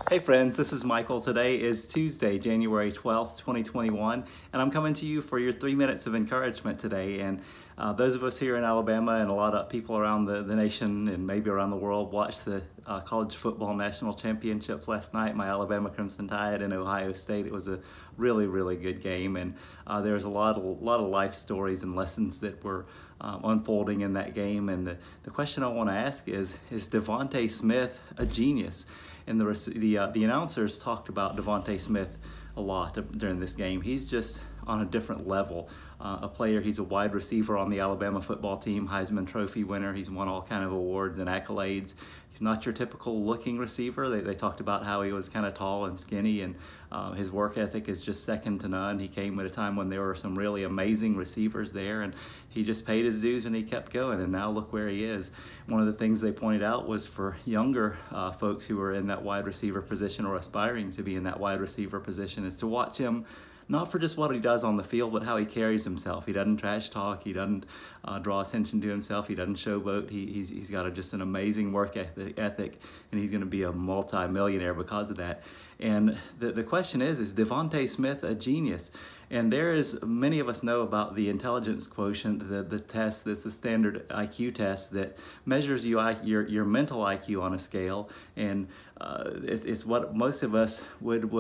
Hey friends, this is Michael. Today is Tuesday, January 12th, 2021, and I'm coming to you for your 3 minutes of encouragement today. And those of us here in Alabama and a lot of people around the nation and maybe around the world watched the college football national championships last night. My Alabama Crimson Tide and Ohio State. It was a really, really good game, and there's a lot of life stories and lessons that were unfolding in that game. And the question I want to ask is DeVonta Smith a genius? And the announcers talked about DeVonta Smith a lot during this game. He's just on a different level. A player, he's a wide receiver on the Alabama football team, Heisman Trophy winner. He's won all kind of awards and accolades. He's not your typical looking receiver. They talked about how he was kind of tall and skinny, and his work ethic is just second to none. He came at a time when there were some really amazing receivers there, and he just paid his dues and he kept going, and now look where he is. One of the things they pointed out was for younger folks who are in that wide receiver position or aspiring to be in that wide receiver position is to watch him, not for just what he does on the field, but how he carries himself. He doesn't trash talk. He doesn't draw attention to himself. He doesn't showboat. He's got just an amazing work ethic, and he's going to be a multi-millionaire because of that. And the question is DeVonta Smith a genius? And there is, many of us know about the intelligence quotient, the test that's the standard IQ test that measures your mental IQ on a scale. And it's what most of us would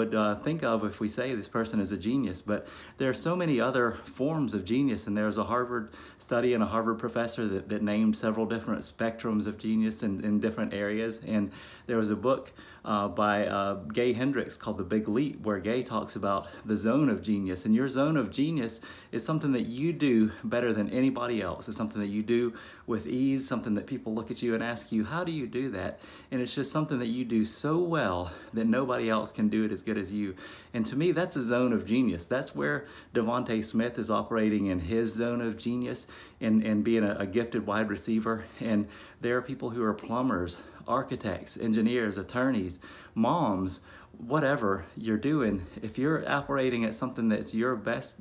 think of if we say this person is a genius. But there are so many other forms of genius, and there's a Harvard study and a Harvard professor that named several different spectrums of genius in different areas. And there was a book by Hendricks called The Big Leap, where Gay talks about the zone of genius. And your zone of genius is something that you do better than anybody else. It's something that you do with ease, something that people look at you and ask you, how do you do that? And it's just something that you do so well that nobody else can do it as good as you. And to me, that's a zone of genius. That's where DeVonta Smith is operating in his zone of genius and being a gifted wide receiver. And there are people who are plumbers, architects, engineers, attorneys, moms, whatever you're doing. If you're operating at something that's your best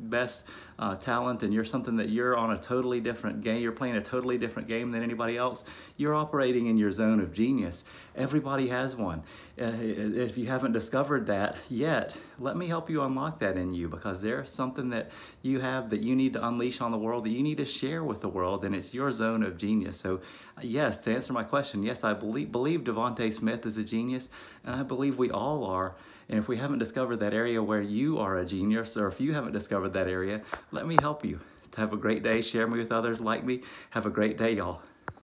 talent, and you're something that you're on a totally different game, you're playing a totally different game than anybody else, you're operating in your zone of genius. Everybody has one. If you haven't discovered that yet, let me help you unlock that in you, because there's something that you have that you need to unleash on the world, that you need to share with the world, and it's your zone of genius. So yes, to answer my question, yes, I believe DeVonta Smith is a genius, and I believe we all are. And if we haven't discovered that area where you are a genius, or if you haven't discovered that area, let me help you. Have a great day. Share me with others like me. Have a great day, y'all.